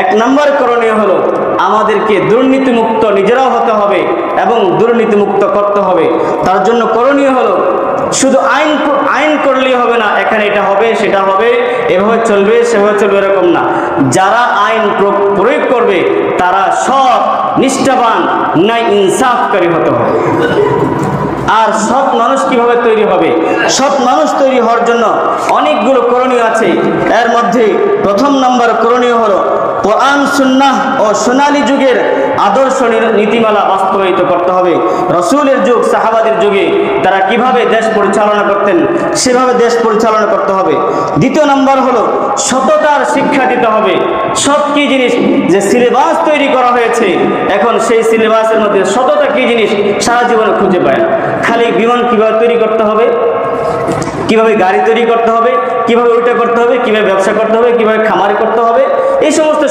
এক নম্বর করণীয় হলো আমাদেরকে দুর্নীতিমুক্ত নিজেরাও হতে হবে এবং দুর্নীতিমুক্ত করতে হবে। তার জন্য করণীয় হলো শুধু আইন করলেই হবে না, এখানে এটা হবে সেটা হবে, এভাবে চলবে সেভাবে চলবে, এরকম না। যারা আইন প্রয়োগ করবে তারা সৎ, নিষ্ঠাবান, ন্যায় ইনসাফকারী হতে হবে। আর সৎ মানুষ কিভাবে তৈরি হবে? সৎ মানুষ তৈরি হওয়ার জন্য অনেকগুলো করণীয় আছে। এর মধ্যে প্রথম নম্বর করণীয় হলো কোরআন সুন্নাহ ও সোনালী যুগের আদর্শ নীতিমালা বাস্তবায়িত করতে হবে। রসুলের যুগ, সাহাবাদের যুগে তারা কিভাবে দেশ পরিচালনা করতেন সেভাবে দেশ পরিচালনা করতে হবে। দ্বিতীয় নম্বর হলো সততার শিক্ষা দিতে হবে। সৎ কি জিনিস, যে সিলেবাস তৈরি করা হয়েছে এখন সেই সিলেবাসের মধ্যে সততা কি জিনিস সারা জীবনে খুঁজে পায় না। খালি বিমান কিভাবে তৈরি করতে হবে, কিভাবে গাড়ি তৈরি করতে হবে, কিভাবে ওইটা করতে হবে, কিভাবে ব্যবসা করতে হবে, কিভাবে খামারি করতে হবে, এই সমস্ত